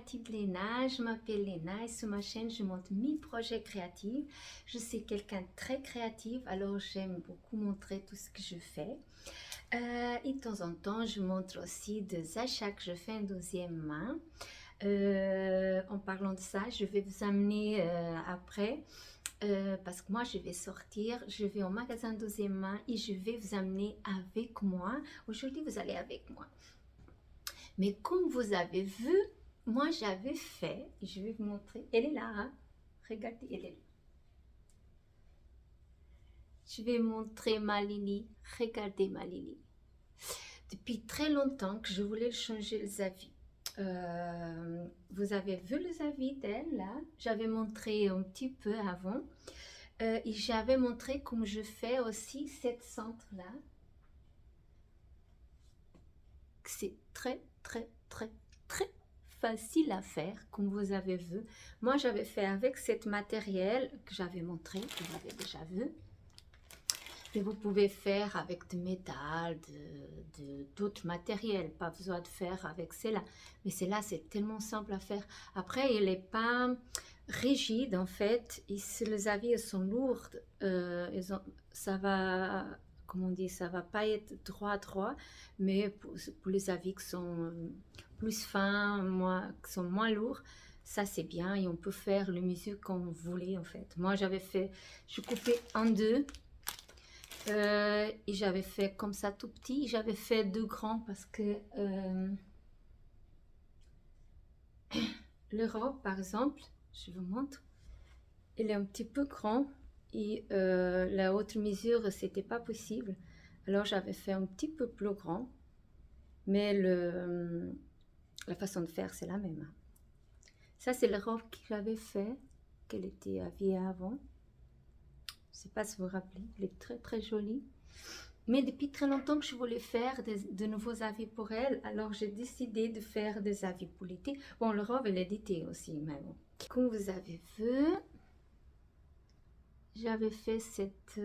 créative Léna, je m'appelle Léna et sur ma chaîne je montre mes projets créatifs. Je suis quelqu'un de très créatif, alors j'aime beaucoup montrer tout ce que je fais. Et de temps en temps je montre aussi des achats que je fais en deuxième main. En parlant de ça, je vais vous amener après. Parce que moi je vais sortir, je vais au magasin deuxième main et je vais vous amener avec moi. Aujourd'hui vous allez avec moi. Mais comme vous avez vu, moi j'avais fait, et je vais vous montrer, elle est là, hein? Regardez, elle est là. Je vais montrer ma Lily, regardez ma Lily. Depuis très longtemps que je voulais changer les avis. Vous avez vu les avis d'elle là, j'avais montré un petit peu avant. Et j'avais montré comme je fais aussi cette centre là. C'est très facile à faire comme vous avez vu. Moi j'avais fait avec cette matériel que j'avais montré, que vous avez déjà vu. Mais vous pouvez faire avec du métal, d'autres matériels, pas besoin de faire avec celle-là. Mais celle-là c'est tellement simple à faire. Après elle n'est pas rigide en fait, et si les avis sont lourdes, ça va, comment on dit, ça va pas être droit, mais pour les avis qui sont plus fins, qui sont moins lourds, ça c'est bien et on peut faire le mesure qu'on voulait en fait. Moi j'avais fait, je coupais en deux et j'avais fait comme ça tout petit, j'avais fait deux grands parce que le robe par exemple, je vous montre, il est un petit peu grand et la haute mesure c'était pas possible, alors j'avais fait un petit peu plus grand, mais la façon de faire c'est la même. Ça c'est la robe que j'avais fait, qu'elle était habillée avant. Je sais pas si vous vous rappelez, elle est très jolie. Mais depuis très longtemps que je voulais faire de nouveaux habits pour elle, alors j'ai décidé de faire des habits pour l'été. Bon, le robe elle est d'été aussi, mais bon. Comme vous avez vu, j'avais fait cette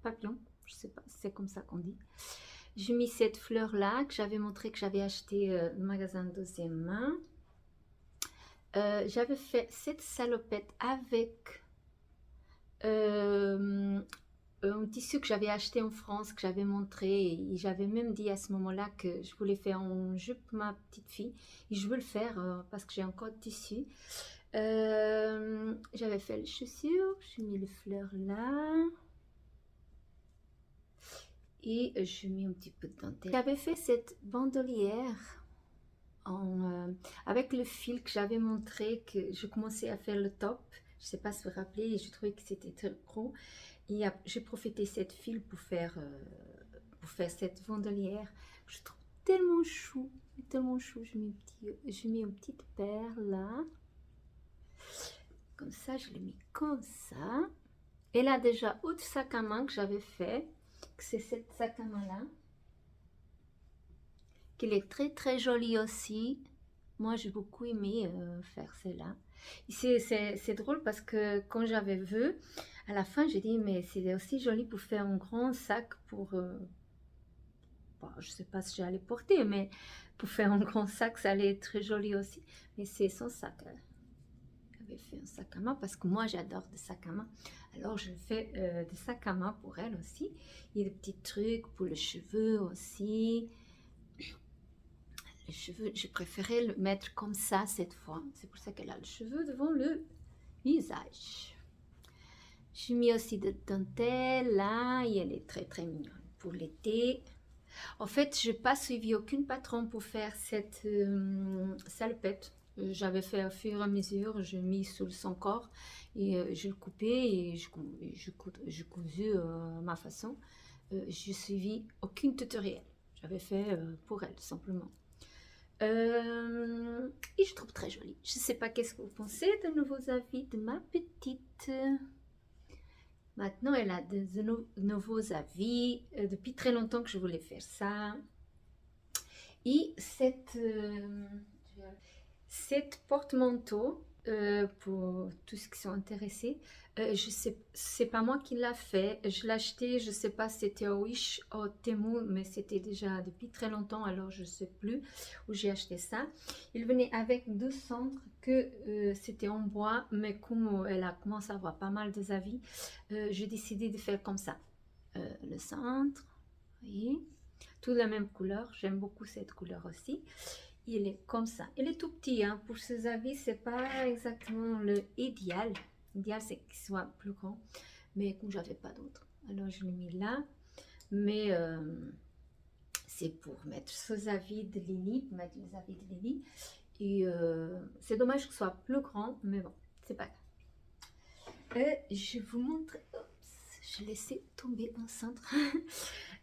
papillon, je sais pas, c'est comme ça qu'on dit. J'ai mis cette fleur là que j'avais montré, que j'avais acheté au magasin de deuxième main. J'avais fait cette salopette avec un tissu que j'avais acheté en France, que j'avais montré, et j'avais même dit à ce moment-là que je voulais faire en jupe pour ma petite fille, et je veux le faire parce que j'ai encore de tissu. J'avais fait les chaussures, j'ai mis les fleurs là, et j'ai mis un petit peu de dentelle. J'avais fait cette bandolière avec le fil que j'avais montré, que je commençais à faire le top. Je ne sais pas si vous vous rappelez, je trouvais que c'était très gros. Et j'ai profité de cette fil pour faire cette bandolière. Je trouve tellement chou, tellement chou. Je mets une petite perle là. Comme ça, je l'ai mis comme ça. Et là déjà, autre sac à main que j'avais fait, que c'est cette sac à main là. Qu'elle est très jolie aussi. Moi, j'ai beaucoup aimé faire celle-là. C'est drôle parce que quand j'avais vu, à la fin, j'ai dit, mais c'est aussi joli pour faire un grand sac pour... bon, je ne sais pas si j'allais porter, mais pour faire un grand sac, ça allait être très joli aussi. Mais c'est son sac. J'avais fait un sac à main parce que moi, j'adore des sacs à main. Alors, je fais des sacs à main pour elle aussi. Il y a des petits trucs pour les cheveux aussi. Les cheveux, je préférais le mettre comme ça cette fois. C'est pour ça qu'elle a le cheveu devant le visage. J'ai mis aussi de dentelle là et elle est très mignonne pour l'été. En fait, je n'ai pas suivi aucune patron pour faire cette salopette. J'avais fait au fur et à mesure, je mis sur son corps et je le coupais et je cousu ma façon. Je suivi aucun tutoriel. J'avais fait pour elle simplement. Et je trouve très jolie. Je ne sais pas qu'est-ce que vous pensez de nouveaux avis de ma petite. Maintenant, elle a de nouveaux avis. Depuis très longtemps que je voulais faire ça. Et cette porte-manteau, pour tous ceux qui sont intéressés. Je sais, c'est pas moi qui l'a fait. Je l'ai acheté, je sais pas si c'était au Wish, au Temu, mais c'était déjà depuis très longtemps, alors je sais plus où j'ai acheté ça. Il venait avec deux centres que c'était en bois, mais comme elle a commencé à avoir pas mal de avis, j'ai décidé de faire comme ça. Le centre, vous voyez, toute la même couleur. J'aime beaucoup cette couleur aussi. Il est comme ça. Il est tout petit, hein. Pour ces avis, c'est pas exactement le idéal. L'idéal, c'est qu'il soit plus grand. Mais comme j'avais pas d'autre, alors je l'ai mis là. Mais c'est pour mettre ces avis de Lily, pour mettre les avis de Lily. Et c'est dommage que ce soit plus grand, mais bon, c'est pas grave. Je vous montre. Oups, je laissais tomber un centre.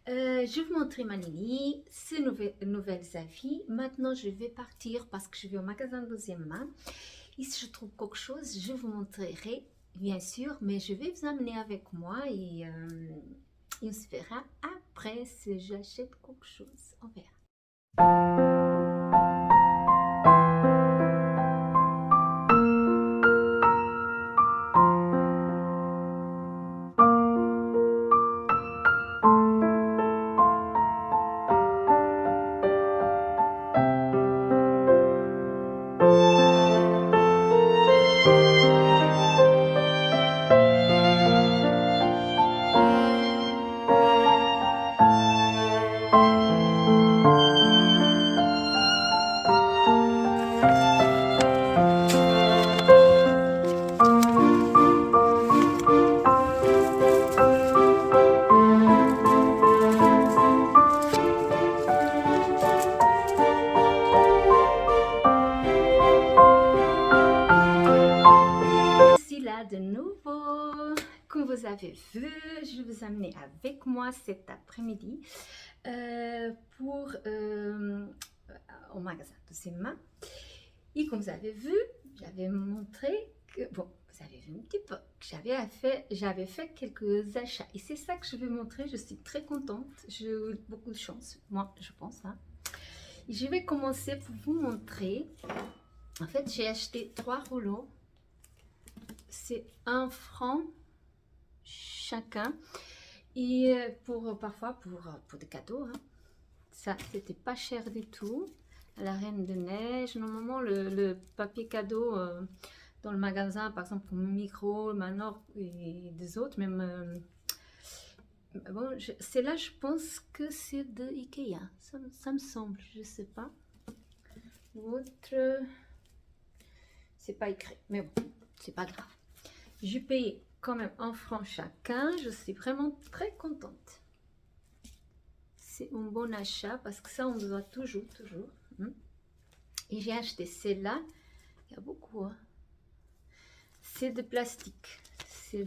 Je vais vous montrer ma Lily, ces nouvelles avis. Maintenant, je vais partir parce que je vais au magasin de deuxième main. Et si je trouve quelque chose, je vous montrerai, bien sûr, mais je vais vous amener avec moi et on se verra après si j'achète quelque chose. On verra. Là de nouveau, comme vous avez vu, je vais vous amener avec moi cet après-midi pour au magasin de deuxième main. Et comme vous avez vu, j'avais montré que, bon, vous avez vu un petit peu, que j'avais fait quelques achats. Et c'est ça que je vais montrer, je suis très contente, j'ai eu beaucoup de chance, moi je pense. Hein. Et je vais commencer pour vous montrer. En fait, j'ai acheté 3 rouleaux. C'est 1 franc chacun. Et parfois pour des cadeaux. Hein. Ça, c'était pas cher du tout. La Reine de Neige. Normalement, le papier cadeau dans le magasin, par exemple, pour Micro, Manor et des autres, même. Bon, c'est là, je pense que c'est de Ikea. Ça me semble, je sais pas. L'autre, c'est pas écrit, mais bon, c'est pas grave. J'ai payé quand même 1 franc chacun. Je suis vraiment très contente. C'est un bon achat parce que ça, on doit toujours. Et j'ai acheté celle-là. Il y a beaucoup. Hein. C'est de plastique. C'est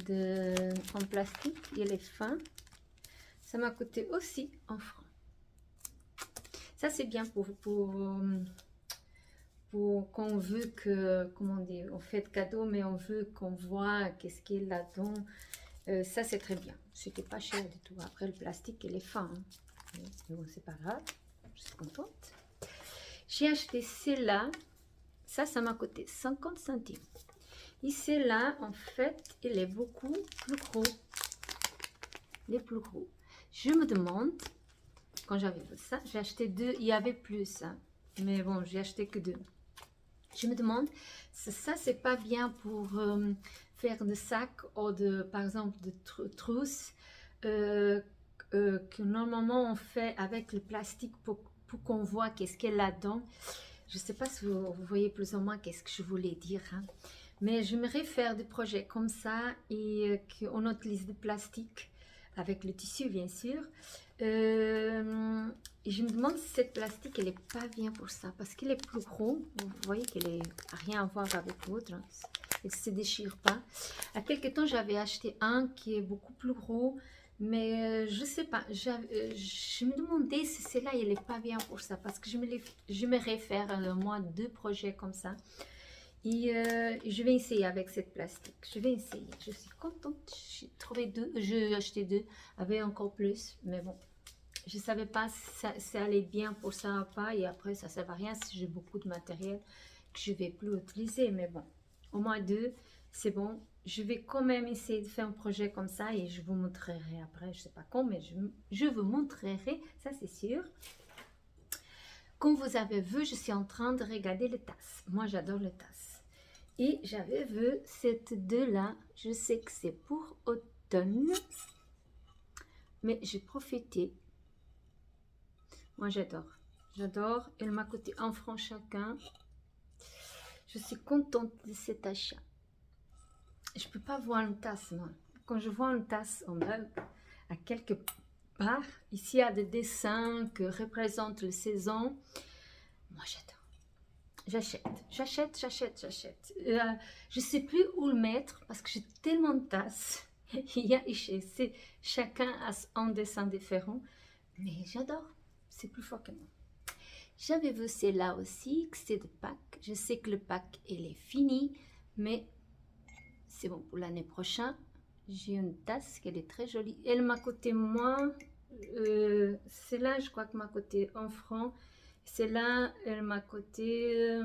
en plastique. Il est fin. Ça m'a coûté aussi 1 franc. Ça, c'est bien pour quand on veut que, comment dire, on fait de cadeaux, mais on veut qu'on voit qu'est-ce qu'il y a là-dedans. Ça, c'est très bien. C'était pas cher du tout. Après, le plastique, il est fin. Hein. Mais bon, c'est pas grave. Je suis contente. J'ai acheté celle-là. Ça m'a coûté 50 centimes. Et celle-là, en fait, il est beaucoup plus gros. Il est plus gros. Je me demande, quand j'avais vu ça, j'ai acheté 2. Il y avait plus. Hein. Mais bon, j'ai acheté que 2. Je me demande, ça c'est pas bien pour faire des sacs ou par exemple de trousses que normalement on fait avec le plastique pour qu'on voit qu'est-ce qu'il y a là-dedans. Je sais pas si vous voyez plus ou moins qu'est-ce que je voulais dire. Hein. Mais j'aimerais faire des projets comme ça et qu'on utilise du plastique avec le tissu bien sûr. Et je me demande si cette plastique elle est pas bien pour ça parce qu'il est plus gros. Vous voyez qu'elle est rien à voir avec l'autre. Hein. Elle ne se déchire pas. À quelque temps j'avais acheté un qui est beaucoup plus gros, mais je sais pas. Je me demandais si celle-là elle est pas bien pour ça parce que j'aimerais faire moi 2 projets comme ça. Et je vais essayer avec cette plastique. Je vais essayer. Je suis contente. J'ai trouvé 2. J'ai acheté 2. Avait encore plus. Mais bon. Je ne savais pas si ça allait bien pour ça ou pas. Et après, ça ne sert à rien si j'ai beaucoup de matériel que je ne vais plus utiliser. Mais bon. au moins 2, c'est bon. Je vais quand même essayer de faire un projet comme ça et je vous montrerai après, je sais pas quand, mais je vous montrerai, ça c'est sûr. Comme vous avez vu, je suis en train de regarder les tasses. Moi, j'adore les tasses. Et j'avais vu cette deux-là. Je sais que c'est pour automne. Mais j'ai profité. Moi, j'adore. J'adore. Elle m'a coûté 1 franc chacun. Je suis contente de cet achat. Je ne peux pas voir une tasse, moi. Quand je vois une tasse en meuble, à quelque part, ici, il y a des dessins que représentent les saisons. Moi, j'adore. J'achète. Je ne sais plus où le mettre parce que j'ai tellement de tasses. Chacun a un dessin différent. Mais j'adore. C'est plus fort que moi. J'avais vu celle-là aussi, que c'est de Pâques. Je sais que le Pâques, il est fini. Mais c'est bon pour l'année prochaine. J'ai une tasse qui est très jolie. Elle m'a coûté moins. Celle-là, je crois que m'a coûté 1 franc. Celle-là, elle m'a coûté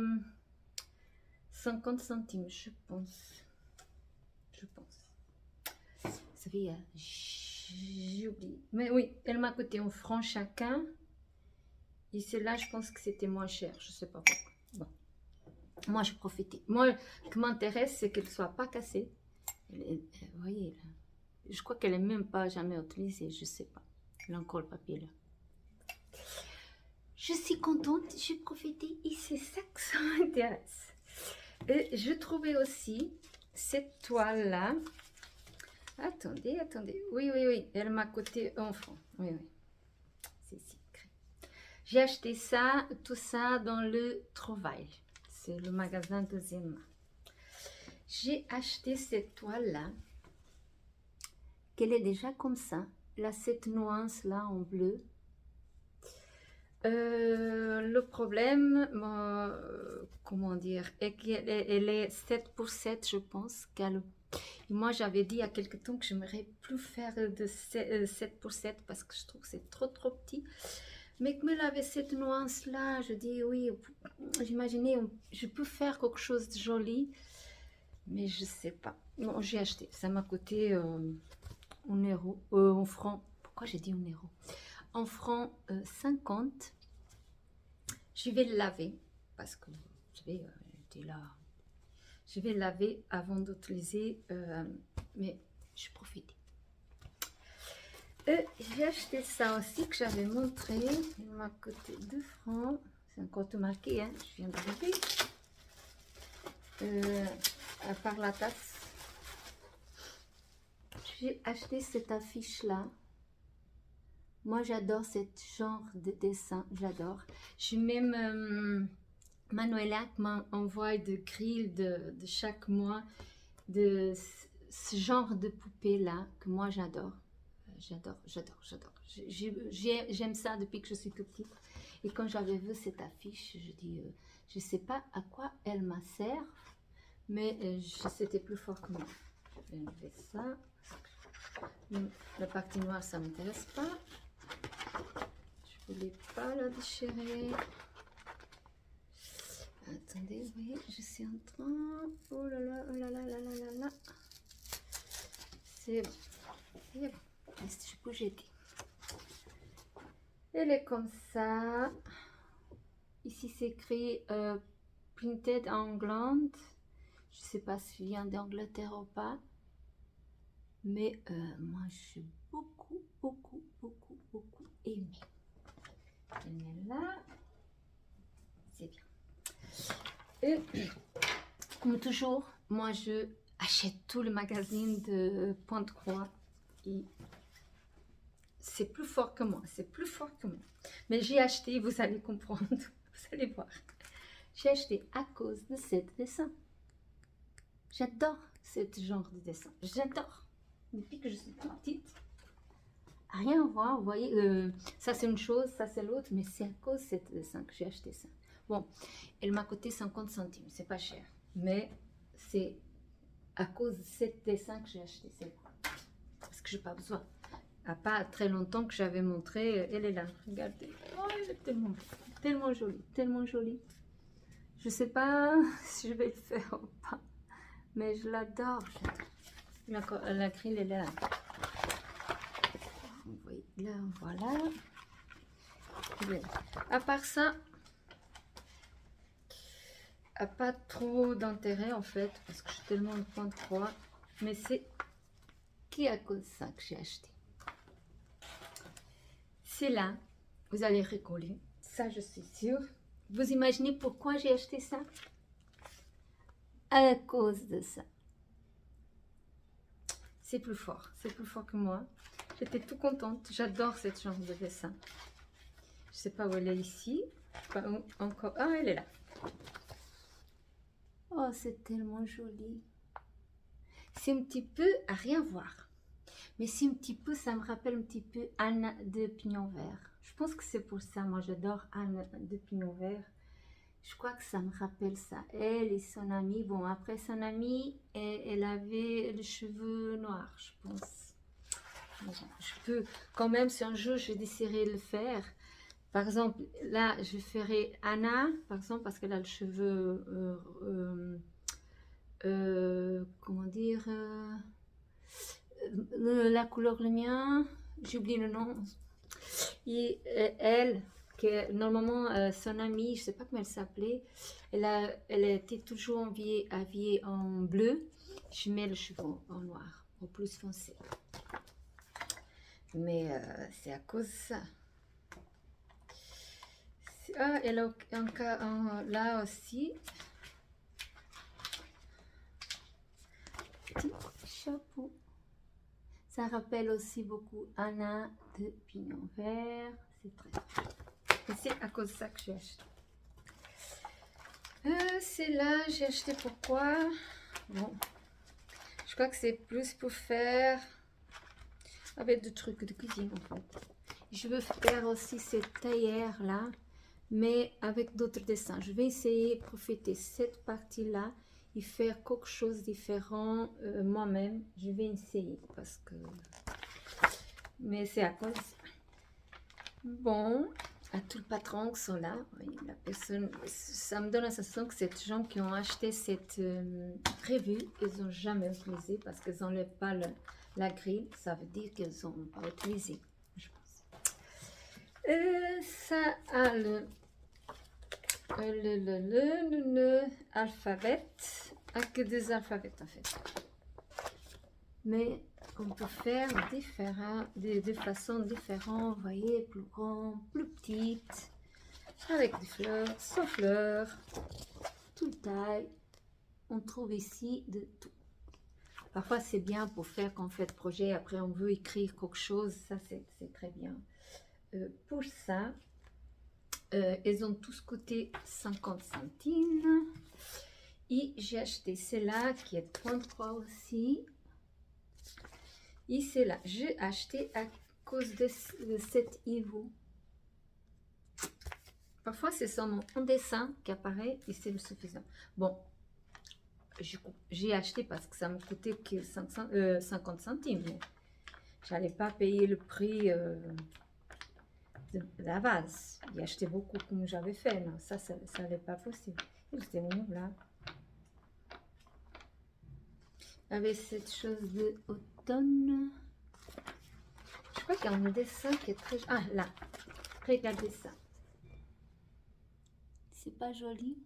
50 centimes, je pense. Vous savez, j'ai oublié. Mais oui, elle m'a coûté 1 franc chacun. Et celle-là, je pense que c'était moins cher. Je ne sais pas pourquoi. Bon. Moi, je profitais. Moi, ce qui m'intéresse, c'est qu'elle ne soit pas cassée. Vous voyez, là. Je crois qu'elle n'est même pas jamais utilisée. Je ne sais pas. Elle a encore le papier là. Je suis contente, j'ai profité et c'est ça que ça m'intéresse. Et je trouvais aussi cette toile-là. Attendez. Oui, elle m'a coûté 1 franc. Oui. C'est secret. J'ai acheté ça, tout ça dans le Trouvaille. C'est le magasin deuxième main. J'ai acheté cette toile-là, qu'elle est déjà comme ça. Là, cette nuance-là en bleu. Le problème, comment dire, est qu'elle est 7 pour 7, je pense. Moi, j'avais dit il y a quelque temps que je n'aimerais plus faire de 7 pour 7 parce que je trouve que c'est trop petit. Mais comme elle avait cette nuance-là, je dis oui, j'imaginais, je peux faire quelque chose de joli, mais je ne sais pas. Non, j'ai acheté. Ça m'a coûté 1 euro, 1 franc. Pourquoi j'ai dit 1 euro? 1 franc 50. Je vais le laver parce que je vais le laver avant d'utiliser, mais je profite. J'ai acheté ça aussi que j'avais montré. Il m'a coûté 2 francs. C'est encore tout marqué, hein? Je viens d'arriver. À part la tasse. J'ai acheté cette affiche-là. Moi, j'adore ce genre de dessin, j'adore. J'ai même Manuela qui m'envoie de grilles de chaque mois de ce genre de poupée-là que moi, j'adore. J'adore. J'aime ça depuis que je suis toute petite. Et quand j'avais vu cette affiche, je dis, je ne sais pas à quoi elle m'a sert, mais c'était plus fort que moi. Je vais enlever ça. La partie noire, ça ne m'intéresse pas. Je ne voulais pas la déchirer. Attendez, vous voyez, je suis en train... Oh là là. C'est bon. Je peux jeter. Elle est comme ça. Ici, c'est écrit Printed England. Je ne sais pas s'il vient d'Angleterre ou pas. Mais moi, j'ai beaucoup aimé. Elle est là. C'est bien. Et comme toujours, moi, je achète tout le magazine de Pointe-Croix. Et c'est plus fort que moi. Mais j'ai acheté, vous allez comprendre. Vous allez voir. J'ai acheté à cause de ce dessin. J'adore ce genre de dessin. J'adore. Depuis que je suis toute petite. Rien à voir, vous voyez, ça c'est une chose, ça c'est l'autre, mais c'est à cause de ce dessin que j'ai acheté ça. Bon, elle m'a coûté 50 centimes, c'est pas cher, mais c'est à cause de ce dessin que j'ai acheté, c'est parce que j'ai pas besoin. À pas très longtemps que j'avais montré, elle est là, regardez, oh, elle est tellement jolie. Je sais pas si je vais le faire ou pas. Mais je l'adore. L'acryl est là. Oui, là, voilà. À part ça, pas trop d'intérêt en fait, parce que je suis tellement en point de croix. Mais c'est à cause de ça que j'ai acheté. C'est là, vous allez rigoler, ça je suis sûre. Vous imaginez pourquoi j'ai acheté ça? À cause de ça. C'est plus fort que moi. J'étais tout contente, j'adore cette genre de dessin. Je sais pas où elle est ici, pas où encore. Ah, elle est là. Oh, c'est tellement joli. C'est un petit peu à rien voir. Mais c'est un petit peu, ça me rappelle un petit peu Anne de Pignon Vert. Je pense que c'est pour ça, moi j'adore Anne de Pignon Vert. Je crois que ça me rappelle ça. Elle et son amie, bon après son amie, elle avait les cheveux noirs, je pense. Bon, je peux quand même, si un jour je déciderai de le faire. Par exemple, là je ferai Anna, par exemple, parce qu'elle a le cheveu, comment dire, la couleur le mien, j'oublie le nom. Et elle, que normalement son amie, je sais pas comment elle s'appelait, elle était toujours habillée en bleu. Je mets le cheveu en noir, au plus foncé. Mais c'est à cause de ça. Ah, elle a là aussi. Petit chapeau. Ça rappelle aussi beaucoup Anna de Pignon Vert. C'est très bien. Et c'est à cause de ça que j'ai acheté. C'est là, j'ai acheté pourquoi? Bon, je crois que c'est plus pour faire avec des trucs de cuisine en fait. Je veux faire aussi cette taillère là, mais avec d'autres dessins. Je vais essayer de profiter de cette partie là et faire quelque chose de différent moi-même. Je vais essayer parce que... Mais c'est à cause... Bon, à tout le patron qui sont là, oui, la personne, ça me donne la sensation que ces gens qui ont acheté cette revue, ils n'ont jamais utilisé parce qu'ils n'enlèvent pas la grille, ça veut dire qu'ils n'ont pas utilisé, je pense. Ça a le alphabet, que des alphabets en fait. Mais on peut faire de façons différentes, vous voyez, plus grand, plus petite, avec des fleurs, sans fleurs, toute taille. On trouve ici de tout. Parfois c'est bien pour faire quand on fait de projet, après on veut écrire quelque chose, ça c'est très bien. Pour ça, ils ont tous coûté 50 centimes. Et j'ai acheté celle-là qui est 33 aussi. Et c'est là, j'ai acheté à cause de cet Ivo. Parfois, c'est seulement un dessin qui apparaît et c'est le suffisant. Bon, j'ai acheté parce que ça me coûtait que 50 centimes. Je n'allais pas payer le prix de la vase. J'ai acheté beaucoup comme j'avais fait. Non, ça n'est pas possible. C'était mon là. Avec cette chose de automne. Je crois qu'il y a un dessin qui est très... Ah, là. Regardez ça. C'est pas joli?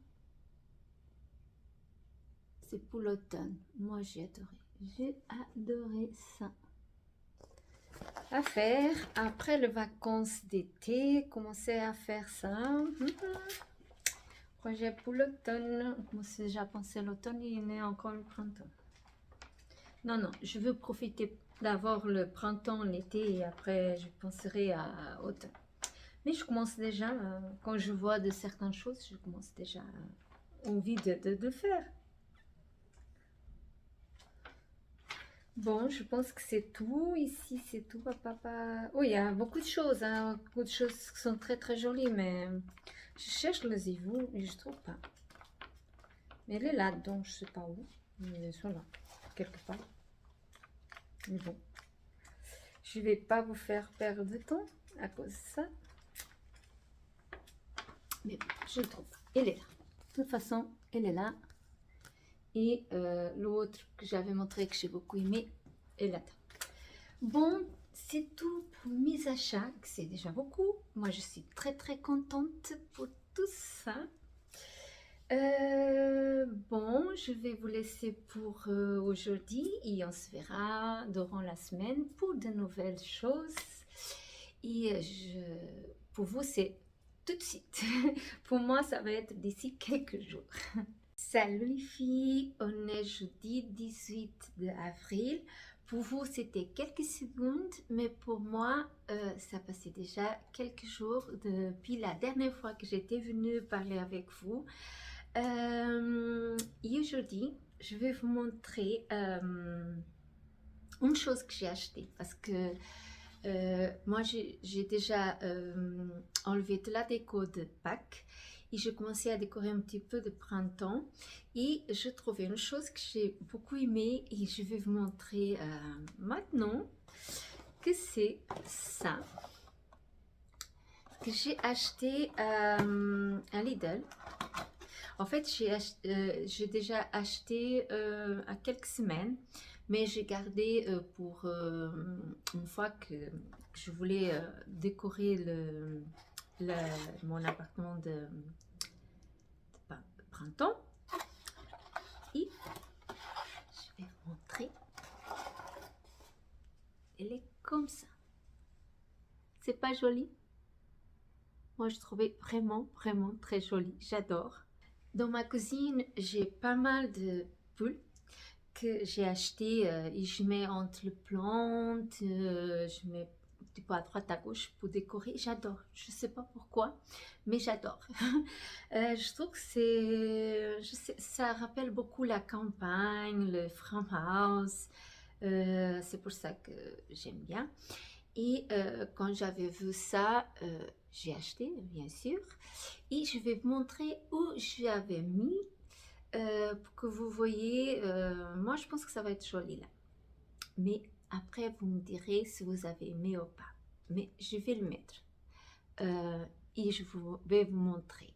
C'est pour l'automne. Moi, j'ai adoré. J'ai adoré ça. À faire. Après les vacances d'été, commencer à faire ça. Projet pour l'automne. Moi, c'est déjà pensé l'automne, il est encore le printemps. Non, non, je veux profiter d'avoir le printemps, l'été et après je penserai à automne. Mais je commence déjà, quand je vois de certaines choses, je commence déjà envie de faire. Bon, je pense que c'est tout. Ici, c'est tout, papa. Oui, il y a beaucoup de choses, hein. Beaucoup de choses qui sont très très jolies, mais je cherche le zivou et je trouve pas. Mais elle est là, donc je sais pas où. Mais elles sont là, quelque part. Mais bon, je vais pas vous faire perdre de temps à cause de ça. Mais bon, je le trouve pas. Elle est là. De toute façon, elle est là. Et l'autre que j'avais montré que j'ai beaucoup aimé est là. Bon, c'est tout pour mes achats, c'est déjà beaucoup. Moi, je suis très contente pour tout ça. Bon, je vais vous laisser pour aujourd'hui et on se verra durant la semaine pour de nouvelles choses. Et pour vous, c'est tout de suite. Pour moi, ça va être d'ici quelques jours. Salut les filles, on est jeudi 18 avril. Pour vous, c'était quelques secondes, mais pour moi, ça passait déjà quelques jours depuis la dernière fois que j'étais venue parler avec vous. Et aujourd'hui, je vais vous montrer une chose que j'ai achetée parce que moi, j'ai déjà enlevé de la déco de Pâques et je commençais à décorer un petit peu de printemps et je trouvais une chose que j'ai beaucoup aimée et je vais vous montrer maintenant que c'est ça que j'ai acheté à Lidl. En fait, j'ai déjà acheté à quelques semaines, mais j'ai gardé pour une fois que je voulais décorer mon appartement de printemps. Et je vais vous montrer. Elle est comme ça. C'est pas joli? Moi, je trouvais vraiment très joli. J'adore. Dans ma cuisine, j'ai pas mal de poules que j'ai acheté et je mets entre les plantes, je mets du coup à droite à gauche pour décorer. J'adore, je sais pas pourquoi, mais j'adore. Je trouve que ça rappelle beaucoup la campagne, le farmhouse. C'est pour ça que j'aime bien. Et quand j'avais vu ça, j'ai acheté bien sûr. Et je vais vous montrer où j'avais mis pour que vous voyez. Moi je pense que ça va être joli là. Mais après vous me direz si vous avez aimé ou pas. Mais je vais le mettre. Et je vais vous montrer.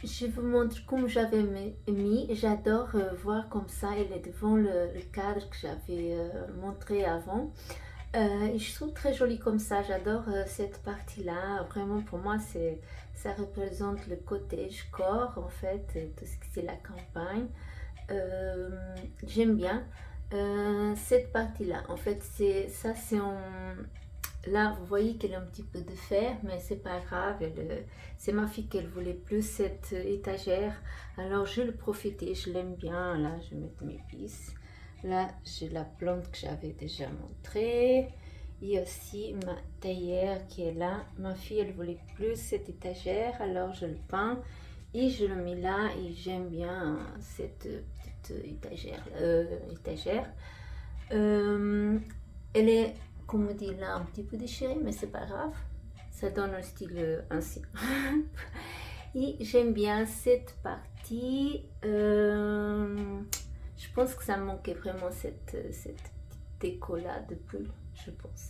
Je vous montre comme j'avais mis. J'adore voir comme ça. Elle est devant le cadre que j'avais montré avant. Et je trouve très joli comme ça. J'adore cette partie-là. Vraiment, pour moi, ça représente le cottage core, en fait, tout ce qui c'est la campagne. J'aime bien cette partie-là. En fait, c'est en... Là, vous voyez qu'elle a un petit peu de fer, mais c'est pas grave. C'est ma fille qu'elle voulait plus cette étagère. Alors, je le profitais, je l'aime bien. Là, je vais mettre mes pistes. Là, j'ai la plante que j'avais déjà montrée. Et aussi ma théière qui est là. Ma fille, elle voulait plus cette étagère. Alors, je le peins et je le mets là. Et j'aime bien cette petite étagère. Elle est, comme on dit là, un petit peu déchirée, mais c'est pas grave. Ça donne un style ancien. Et j'aime bien cette partie. Je pense que ça me manquait vraiment cette petite déco là de pull, je pense.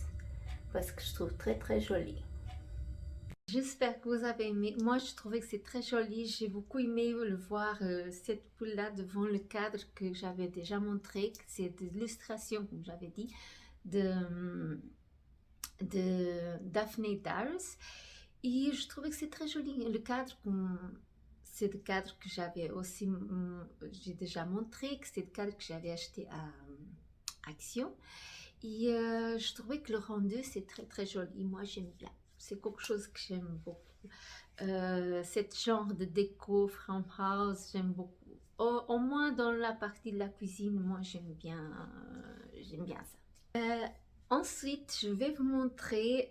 Parce que je trouve très joli. J'espère que vous avez aimé. Moi, je trouvais que c'est très joli. J'ai beaucoup aimé le voir, cette poule là devant le cadre que j'avais déjà montré. C'est de l'illustration, comme j'avais dit, de Daphne Darius. Et je trouvais que c'est très joli. Le cadre, c'est le cadre que j'avais aussi, j'ai déjà montré, que c'est le cadre que j'avais acheté à Action. Et je trouvais que le rendu, c'est très joli. Moi, j'aime bien. C'est quelque chose que j'aime beaucoup. Cet genre de déco farmhouse, j'aime beaucoup. Au moins dans la partie de la cuisine, moi, j'aime bien ça. Ensuite, je vais vous montrer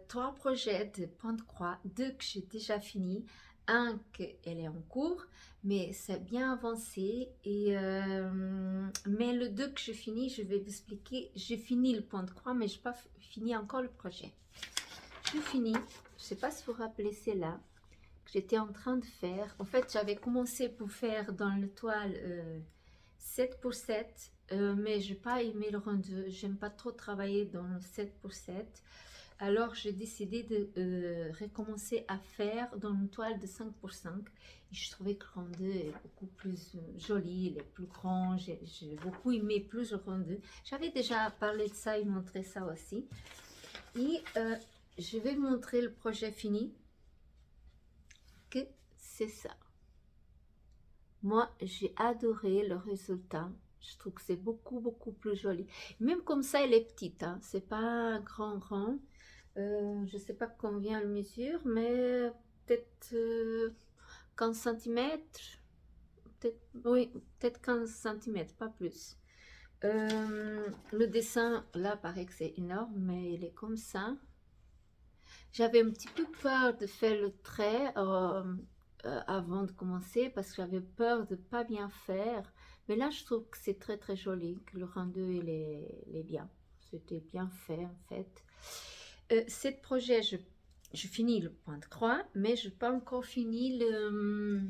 3 projets de Pente-Croix, 2 que j'ai déjà fini, un qu'elle est en cours, mais c'est bien avancé. Mais le 2 que je finis, je vais vous expliquer. J'ai fini le Pente-Croix, mais je n'ai pas fini encore le projet. Je finis, je ne sais pas si vous vous rappelez, c'est là que j'étais en train de faire. En fait, j'avais commencé pour faire dans le toile 7 pour 7. Mais je n'ai pas aimé le rendu, j'aime pas trop travailler dans le 7 pour 7. Alors, j'ai décidé de recommencer à faire dans une toile de 5x5. Et je trouvais que le rendu est beaucoup plus joli, il est plus grand. J'ai beaucoup aimé plus le rendu. J'avais déjà parlé de ça et montré ça aussi. Et je vais montrer le projet fini. Que c'est ça. Moi, j'ai adoré le résultat. Je trouve que c'est beaucoup plus joli. Même comme ça, elle est petite. Hein. C'est pas grand. Je ne sais pas combien elle mesure, mais peut-être 15 cm. Oui, peut-être 15 cm, pas plus. Le dessin, là, paraît que c'est énorme, mais il est comme ça. J'avais un petit peu peur de faire le trait avant de commencer parce que j'avais peur de pas bien faire. Mais là, je trouve que c'est très joli, que le rendu il est bien. C'était bien fait en fait. Ce projet, je finis le point de croix, mais je n'ai pas encore fini le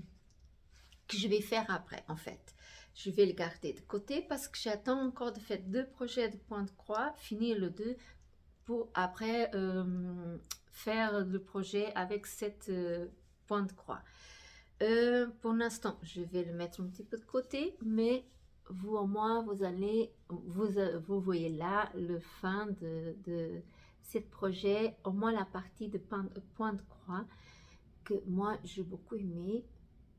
que je vais faire après en fait. Je vais le garder de côté parce que j'attends encore de faire 2 projets de point de croix, finir le 2 pour après faire le projet avec 7 points de croix. Pour l'instant, je vais le mettre un petit peu de côté, mais vous au moins, vous voyez là le fin de ce projet, au moins la partie de point de croix que moi j'ai beaucoup aimé.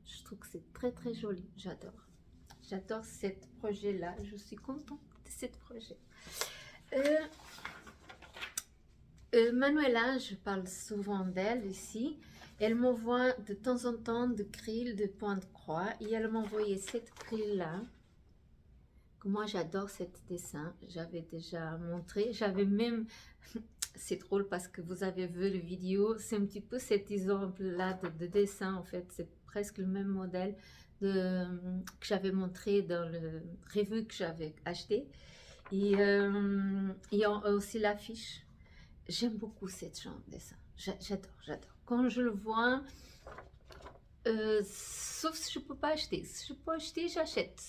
Je trouve que c'est très joli, j'adore ce projet là, je suis contente de ce projet. Manuela, je parle souvent d'elle ici. Elle m'envoie de temps en temps de grilles de point de croix et elle m'a envoyé cette grille-là. Moi, j'adore ce dessin. J'avais déjà montré. J'avais même... C'est drôle parce que vous avez vu la vidéo. C'est un petit peu cet exemple-là de dessin, en fait. C'est presque le même modèle que j'avais montré dans le revue que j'avais acheté. Et aussi l'affiche. J'aime beaucoup cette genre de dessin. J'adore. Quand je le vois, sauf si je ne peux pas acheter. Si je peux acheter, j'achète.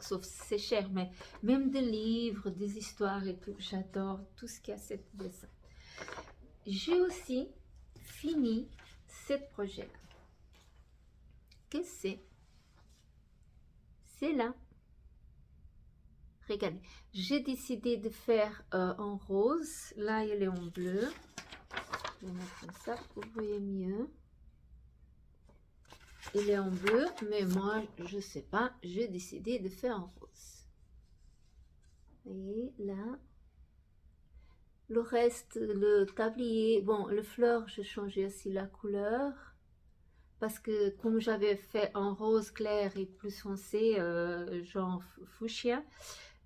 Sauf si c'est cher, mais même des livres, des histoires et tout, j'adore tout ce qu'il y a cette dessin. J'ai aussi fini ce projet-là. Qu'est-ce que c'est? C'est là. Regardez, j'ai décidé de faire en rose. Là, il est en bleu. Je vais mettre comme ça pour que vous voyez mieux. Il est en bleu, mais moi, je sais pas. J'ai décidé de faire en rose. Vous voyez, là. Le reste, le tablier, bon, le fleur, j'ai changé aussi la couleur. Parce que comme j'avais fait en rose clair et plus foncé, genre fuchsia,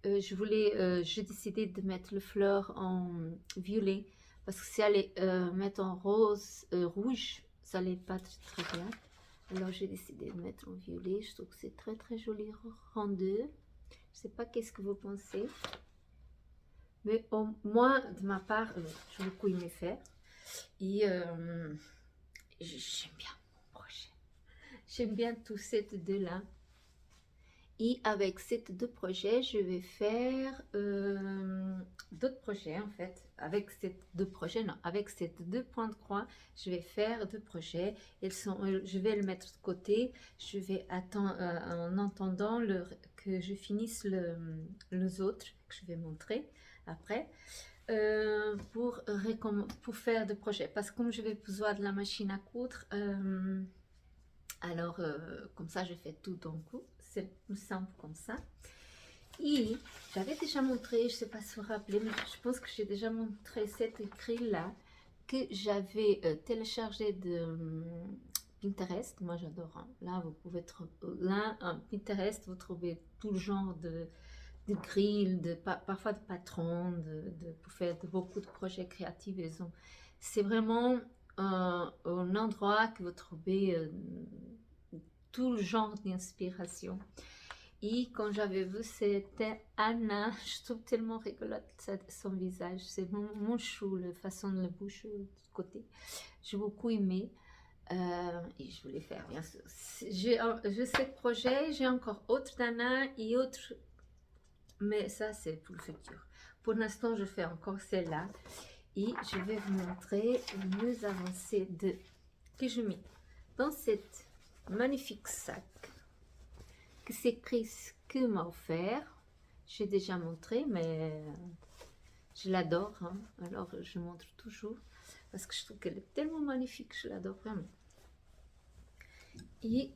j'ai décidé de mettre le fleur en violet parce que si elle mettre en rouge, ça n'allait pas très bien. Alors j'ai décidé de mettre en violet. Je trouve que c'est très joli rendu. Je sais pas qu'est-ce que vous pensez, mais moi de ma part, j'ai beaucoup aimé faire et j'aime bien mon projet. J'aime bien tous ces deux là. Et avec ces 2 projets, je vais faire d'autres projets en fait. Avec ces 2 projets, non, avec ces 2 points de croix, je vais faire 2 projets. Je vais le mettre de côté. Je vais attendre en attendant que je finisse les autres que je vais montrer après. Pour faire des projets. Parce que comme je vais besoin de la machine à coudre, alors comme ça je fais tout d'un coup. C'est plus simple comme ça. Et j'avais déjà montré, je ne sais pas si vous vous rappelez, mais je pense que j'ai déjà montré cet écrit-là que j'avais téléchargé de Pinterest. Moi j'adore. Hein. Là, vous pouvez trouver, là, Pinterest, vous trouvez tout le genre de grilles, parfois de patrons, pour faire beaucoup de projets créatifs. C'est vraiment un endroit que vous trouvez tout le genre d'inspiration. Et quand j'avais vu, c'était Anna. Je trouve tellement rigolote son visage. C'est mon chou, la façon de la bouche de côté. J'ai beaucoup aimé. Et je voulais faire, bien sûr. J'ai ce projet, j'ai encore autre d'Anna et autre. Mais ça, c'est pour le futur. Pour l'instant, je fais encore celle-là. Et je vais vous montrer les avancées que je mets dans cette magnifique sac que c'est Chris qui m'a offert. J'ai déjà montré, mais je l'adore, hein. Alors je montre toujours parce que je trouve qu'elle est tellement magnifique, je l'adore vraiment. Et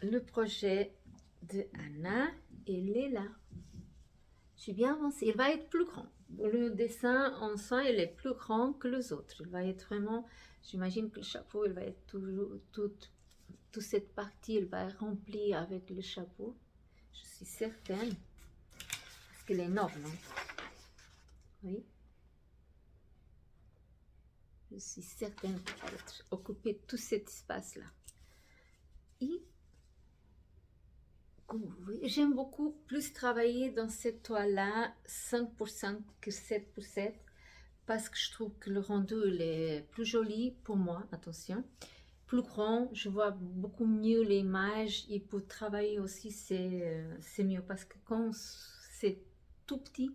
le projet de Anna, il est là. J'ai bien avancé. Il va être plus grand. Le dessin en soi, il est plus grand que les autres. Il va être vraiment, j'imagine que le chapeau, il va être toujours, toute cette partie, il va être remplie avec le chapeau. Je suis certaine. Parce qu'il est énorme, hein. Oui. Je suis certaine qu'il va occuper tout cet espace-là. Et comme vous voyez, j'aime beaucoup plus travailler dans cette toile-là 5% que 7%, parce que je trouve que le rendu il est plus joli pour moi, attention, plus grand, je vois beaucoup mieux l'image, et pour travailler aussi c'est mieux, parce que quand c'est tout petit,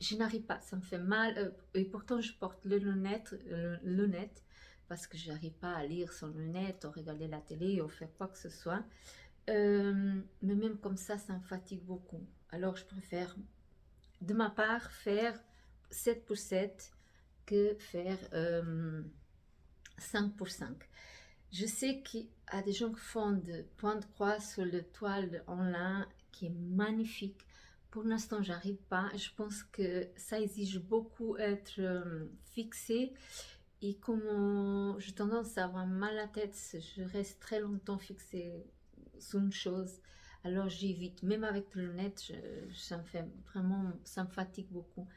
je n'arrive pas, ça me fait mal, et pourtant je porte les lunettes, parce que je n'arrive pas à lire sans lunettes, ou regarder la télé, ou faire quoi que ce soit. Mais même comme ça me fatigue beaucoup. Alors je préfère, de ma part, faire 7 pour 7 que faire 5 pour 5. Je sais qu'il y a des gens qui font de points de croix sur le toile en lin qui est magnifique. Pour l'instant, j'arrive pas. Je pense que ça exige beaucoup être fixé. Et comme j'ai tendance à avoir mal à la tête, je reste très longtemps fixée sur une chose. Alors j'évite. Même avec les lunettes, ça me fait vraiment, ça me fatigue beaucoup.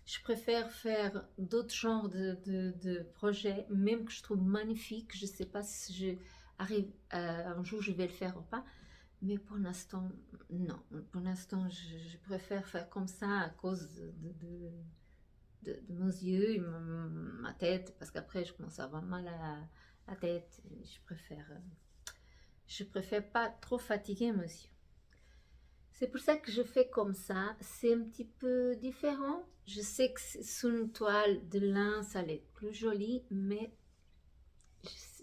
Je préfère faire d'autres genres de projets, même que je trouve magnifiques. Je ne sais pas si je arrive, un jour je vais le faire ou pas. Mais pour l'instant, non. Pour l'instant, je préfère faire comme ça à cause de nos yeux et ma tête. Parce qu'après, je commence à avoir mal à la tête. Je préfère pas trop fatiguer mes yeux. C'est pour ça que je fais comme ça. C'est un petit peu différent. Je sais que sous une toile de lin, ça allait être plus joli, mais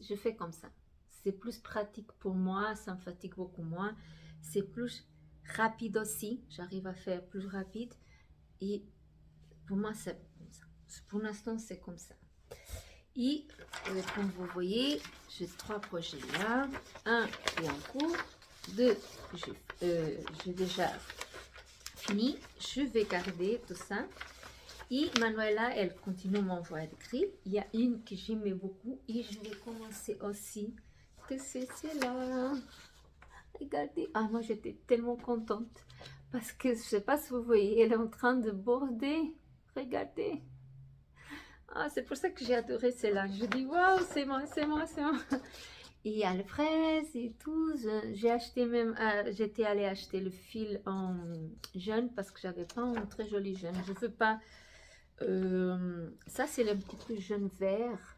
je fais comme ça. C'est plus pratique pour moi, ça me fatigue beaucoup moins. C'est plus rapide aussi. J'arrive à faire plus rapide. Et pour moi, c'est comme ça. Pour l'instant, c'est comme ça. Et comme vous voyez, j'ai 3 projets là. Un qui est en cours. 2, j'ai déjà fini. Je vais garder tout ça. Et Manuela, elle continue m'envoyer d'écrire. Il y a une que j'aimais beaucoup et je vais commencer aussi. Que c'est celle-là. Regardez. Ah, moi j'étais tellement contente. Parce que je ne sais pas si vous voyez, elle est en train de border. Regardez. Ah, c'est pour ça que j'ai adoré celle-là. Je dis, waouh, c'est moi, c'est moi, c'est moi. Et il y a les fraises et tout. J'ai acheté même, j'étais allée acheter le fil en jaune parce que j'avais pas un très joli jaune. Je veux pas. Ça, c'est le petit peu jaune vert.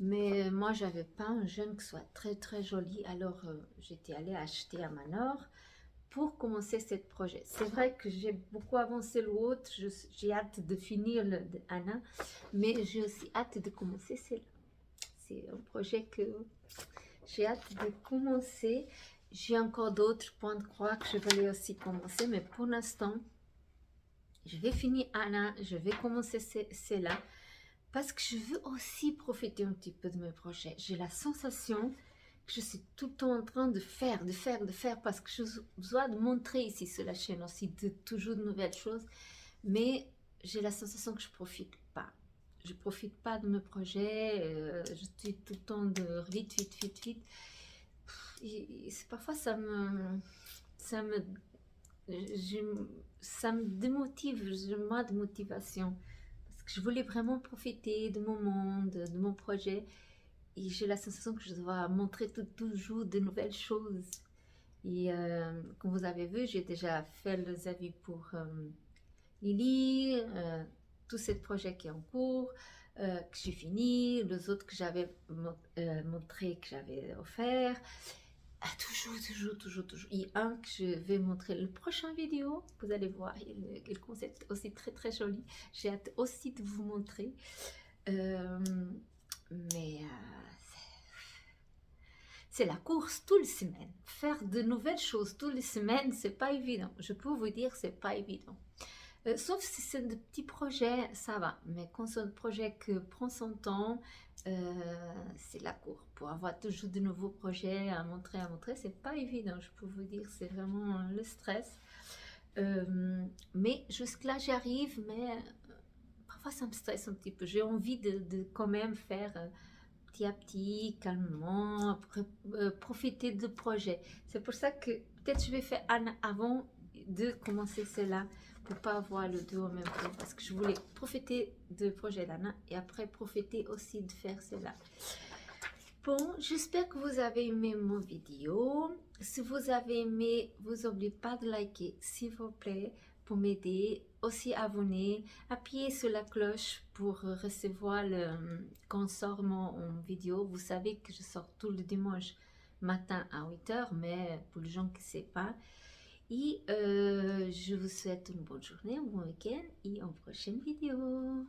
Mais moi, j'avais pas un jaune qui soit très très joli. Alors, j'étais allée acheter à Manor pour commencer ce projet. C'est vrai que j'ai beaucoup avancé l'autre. J'ai hâte de finir le de Anna. Mais j'ai aussi hâte de commencer celle-là. C'est un projet que j'ai hâte de commencer. J'ai encore d'autres points de croix que je voulais aussi commencer. Mais pour l'instant, je vais finir Anna. Je vais commencer celle-là. Parce que je veux aussi profiter un petit peu de mes projets. J'ai la sensation que je suis tout le temps en train de faire. Parce que j'ai besoin de montrer ici sur la chaîne aussi de toujours de nouvelles choses. Mais j'ai la sensation que je ne profite pas. Je ne profite pas de mes projets. Je suis tout le temps de vite. Et parfois ça me démotive, je manque de motivation. Parce que je voulais vraiment profiter de mon monde, de mon projet. Et j'ai la sensation que je dois montrer toujours de nouvelles choses. Et comme vous avez vu, j'ai déjà fait les avis pour Lily, tout ce projet qui est en cours, que j'ai fini, les autres que j'avais montré, que j'avais offert. toujours. Il y a un que je vais montrer le prochain vidéo. Vous allez voir, le concept est aussi très joli. J'ai hâte aussi de vous montrer. Mais c'est la course toutes les semaines. Faire de nouvelles choses toutes les semaines, c'est pas évident. Je peux vous dire, c'est pas évident. Sauf si c'est de petits projets, ça va. Mais quand c'est un projet qui prend son temps, c'est la course. Pour avoir toujours de nouveaux projets à montrer, c'est pas évident. Je peux vous dire, c'est vraiment le stress. Mais jusque-là, j'y arrive, mais parfois ça me stresse un petit peu. J'ai envie de quand même faire petit à petit, calmement, profiter du projet. C'est pour ça que peut-être je vais faire avant de commencer cela pour pas avoir le deux en même temps, parce que je voulais profiter du projet d'Anna et après profiter aussi de faire cela. Bon, j'espère que vous avez aimé mon vidéo. Si vous avez aimé, vous n'oubliez pas de liker, s'il vous plaît, pour m'aider. Aussi abonner, appuyez sur la cloche pour recevoir quand sort mon vidéo. Vous savez que je sors tout le dimanche matin à 8h, mais pour les gens qui ne savent pas. Et je vous souhaite une bonne journée, un bon week-end et une prochaine vidéo.